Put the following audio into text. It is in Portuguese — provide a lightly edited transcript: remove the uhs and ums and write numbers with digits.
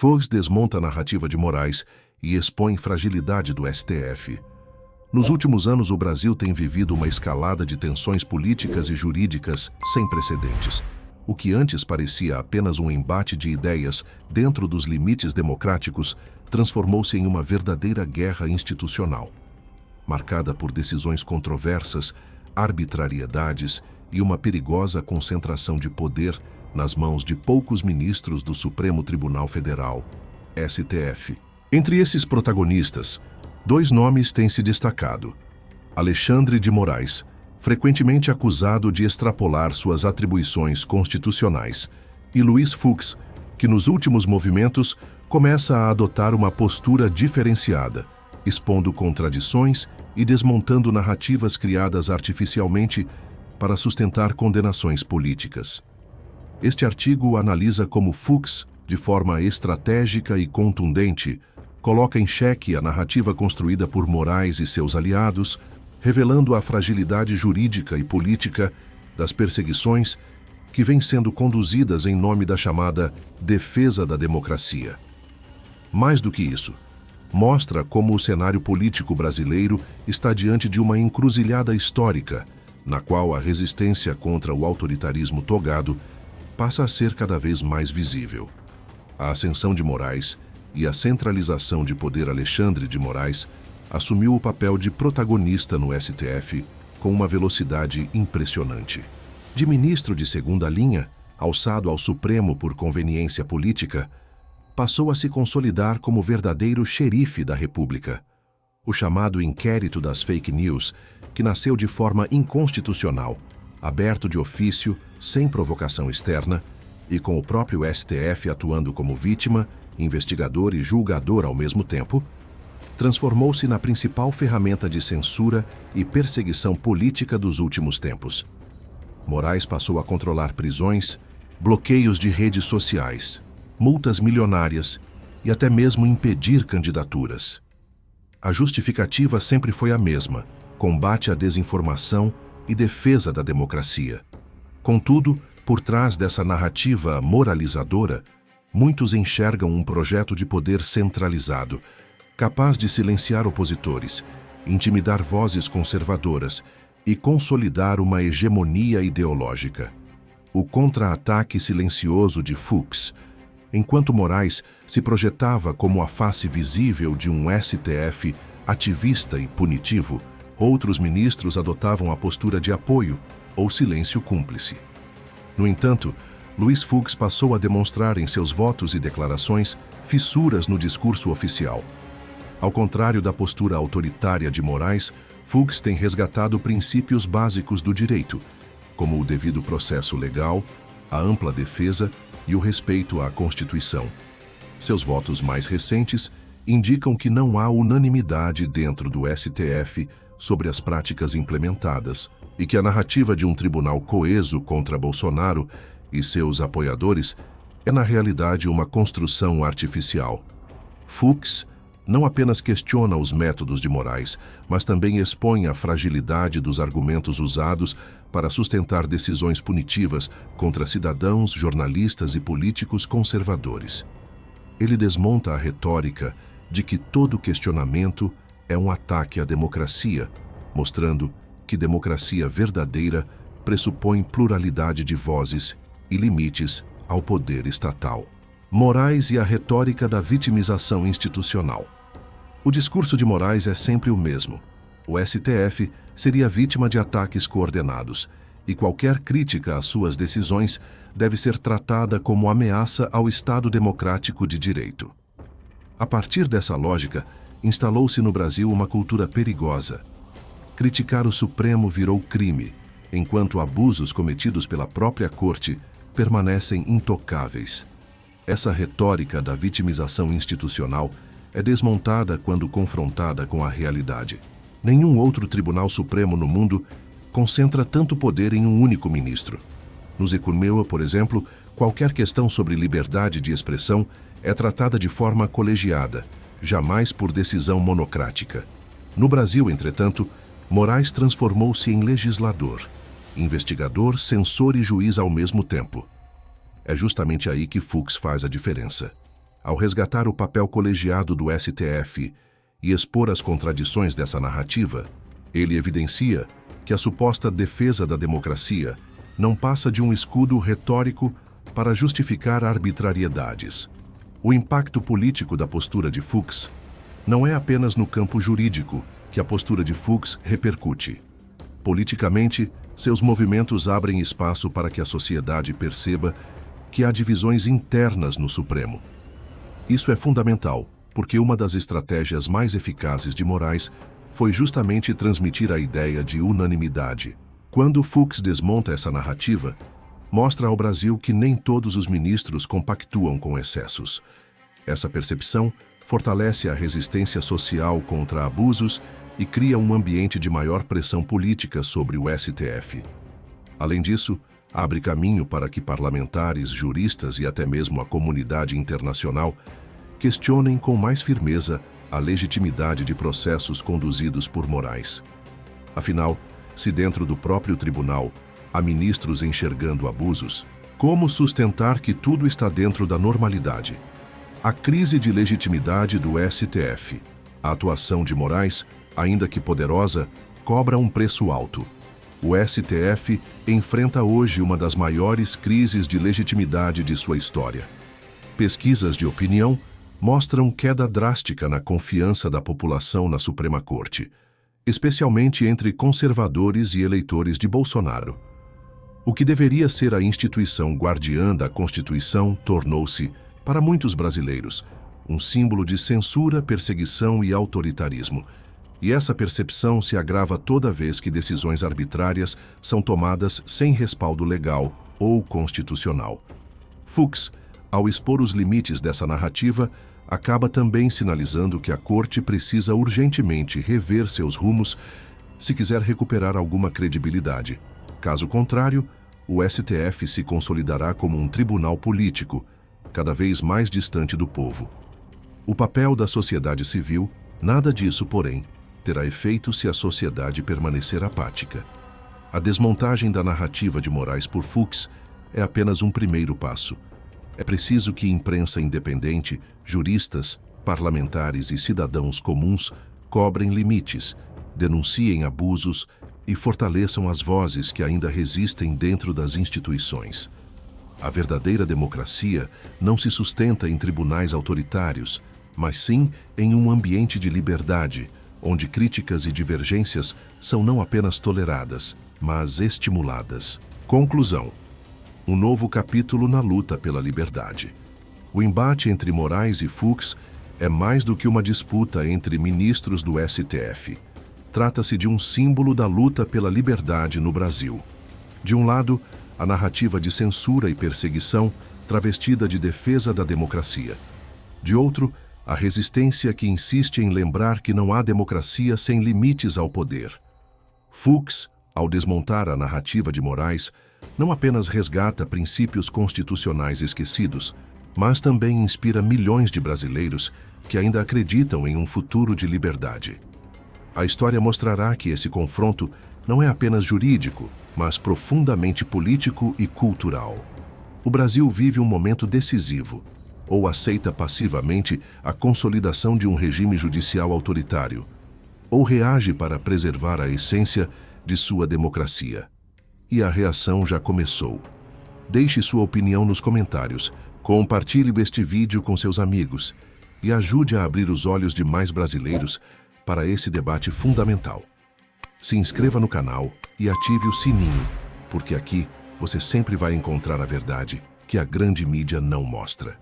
Fux desmonta a narrativa de Moraes e expõe fragilidade do STF. Nos últimos anos, o Brasil tem vivido uma escalada de tensões políticas e jurídicas sem precedentes. O que antes parecia apenas um embate de ideias dentro dos limites democráticos transformou-se em uma verdadeira guerra institucional, marcada por decisões controversas, arbitrariedades e uma perigosa concentração de poder nas mãos de poucos ministros do Supremo Tribunal Federal, STF. Entre esses protagonistas, 2 nomes têm se destacado: Alexandre de Moraes, frequentemente acusado de extrapolar suas atribuições constitucionais, e Luiz Fux, que nos últimos movimentos começa a adotar uma postura diferenciada, expondo contradições e desmontando narrativas criadas artificialmente para sustentar condenações políticas. Este artigo analisa como Fux, de forma estratégica e contundente, coloca em xeque a narrativa construída por Moraes e seus aliados, revelando a fragilidade jurídica e política das perseguições que vêm sendo conduzidas em nome da chamada defesa da democracia. Mais do que isso, mostra como o cenário político brasileiro está diante de uma encruzilhada histórica, na qual a resistência contra o autoritarismo togado passa a ser cada vez mais visível. A ascensão de Moraes e a centralização de poder Alexandre de Moraes assumiu o papel de protagonista no STF com uma velocidade impressionante. De ministro de segunda linha, alçado ao Supremo por conveniência política, passou a se consolidar como verdadeiro xerife da República. O chamado inquérito das fake news, que nasceu de forma inconstitucional, aberto de ofício, sem provocação externa, e com o próprio STF atuando como vítima, investigador e julgador ao mesmo tempo, transformou-se na principal ferramenta de censura e perseguição política dos últimos tempos. Moraes passou a controlar prisões, bloqueios de redes sociais, multas milionárias e até mesmo impedir candidaturas. A justificativa sempre foi a mesma: combate à desinformação e defesa da democracia. Contudo, por trás dessa narrativa moralizadora, muitos enxergam um projeto de poder centralizado, capaz de silenciar opositores, intimidar vozes conservadoras e consolidar uma hegemonia ideológica. O contra-ataque silencioso de Fux, enquanto Moraes se projetava como a face visível de um STF ativista e punitivo, outros ministros adotavam a postura de apoio ou silêncio cúmplice. No entanto, Luiz Fux passou a demonstrar em seus votos e declarações fissuras no discurso oficial. Ao contrário da postura autoritária de Moraes, Fux tem resgatado princípios básicos do direito, como o devido processo legal, a ampla defesa e o respeito à Constituição. Seus votos mais recentes indicam que não há unanimidade dentro do STF sobre as práticas implementadas e que a narrativa de um tribunal coeso contra Bolsonaro e seus apoiadores é, na realidade, uma construção artificial. Fux não apenas questiona os métodos de Moraes, mas também expõe a fragilidade dos argumentos usados para sustentar decisões punitivas contra cidadãos, jornalistas e políticos conservadores. Ele desmonta a retórica de que todo questionamento é um ataque à democracia, mostrando que democracia verdadeira pressupõe pluralidade de vozes e limites ao poder estatal. Moraes e a retórica da vitimização institucional. O discurso de Moraes é sempre o mesmo. O STF seria vítima de ataques coordenados, e qualquer crítica às suas decisões deve ser tratada como ameaça ao Estado democrático de direito. A partir dessa lógica, instalou-se no Brasil uma cultura perigosa. Criticar o Supremo virou crime, enquanto abusos cometidos pela própria Corte permanecem intocáveis. Essa retórica da vitimização institucional é desmontada quando confrontada com a realidade. Nenhum outro Tribunal Supremo no mundo concentra tanto poder em um único ministro. No Zecumeua, por exemplo, qualquer questão sobre liberdade de expressão é tratada de forma colegiada, jamais por decisão monocrática. No Brasil, entretanto, Moraes transformou-se em legislador, investigador, censor e juiz ao mesmo tempo. É justamente aí que Fux faz a diferença. Ao resgatar o papel colegiado do STF e expor as contradições dessa narrativa, ele evidencia que a suposta defesa da democracia não passa de um escudo retórico para justificar arbitrariedades. O impacto político da postura de Fux não é apenas no campo jurídico que a postura de Fux repercute. Politicamente, seus movimentos abrem espaço para que a sociedade perceba que há divisões internas no Supremo. Isso é fundamental, porque uma das estratégias mais eficazes de Moraes foi justamente transmitir a ideia de unanimidade. Quando Fux desmonta essa narrativa, mostra ao Brasil que nem todos os ministros compactuam com excessos. Essa percepção fortalece a resistência social contra abusos e cria um ambiente de maior pressão política sobre o STF. Além disso, abre caminho para que parlamentares, juristas e até mesmo a comunidade internacional questionem com mais firmeza a legitimidade de processos conduzidos por Moraes. Afinal, se dentro do próprio tribunal há ministros enxergando abusos, como sustentar que tudo está dentro da normalidade? A crise de legitimidade do STF. A atuação de Moraes, ainda que poderosa, cobra um preço alto. O STF enfrenta hoje uma das maiores crises de legitimidade de sua história. Pesquisas de opinião mostram queda drástica na confiança da população na Suprema Corte, especialmente entre conservadores e eleitores de Bolsonaro. O que deveria ser a instituição guardiã da Constituição tornou-se, para muitos brasileiros, um símbolo de censura, perseguição e autoritarismo. E essa percepção se agrava toda vez que decisões arbitrárias são tomadas sem respaldo legal ou constitucional. Fux, ao expor os limites dessa narrativa, acaba também sinalizando que a Corte precisa urgentemente rever seus rumos se quiser recuperar alguma credibilidade. Caso contrário, o STF se consolidará como um tribunal político, cada vez mais distante do povo. O papel da sociedade civil, nada disso, porém, terá efeito se a sociedade permanecer apática. A desmontagem da narrativa de Moraes por Fux é apenas um primeiro passo. É preciso que imprensa independente, juristas, parlamentares e cidadãos comuns cobrem limites, denunciem abusos e fortaleçam as vozes que ainda resistem dentro das instituições. A verdadeira democracia não se sustenta em tribunais autoritários, mas sim em um ambiente de liberdade, onde críticas e divergências são não apenas toleradas, mas estimuladas. Conclusão: um novo capítulo na luta pela liberdade. O embate entre Moraes e Fux é mais do que uma disputa entre ministros do STF. Trata-se de um símbolo da luta pela liberdade no Brasil. De um lado, a narrativa de censura e perseguição, travestida de defesa da democracia. De outro, a resistência que insiste em lembrar que não há democracia sem limites ao poder. Fux, ao desmontar a narrativa de Moraes, não apenas resgata princípios constitucionais esquecidos, mas também inspira milhões de brasileiros que ainda acreditam em um futuro de liberdade. A história mostrará que esse confronto não é apenas jurídico, mas profundamente político e cultural. O Brasil vive um momento decisivo. Ou aceita passivamente a consolidação de um regime judicial autoritário, ou reage para preservar a essência de sua democracia. E a reação já começou. Deixe sua opinião nos comentários, compartilhe este vídeo com seus amigos e ajude a abrir os olhos de mais brasileiros para esse debate fundamental. Se inscreva no canal e ative o sininho, porque aqui você sempre vai encontrar a verdade que a grande mídia não mostra.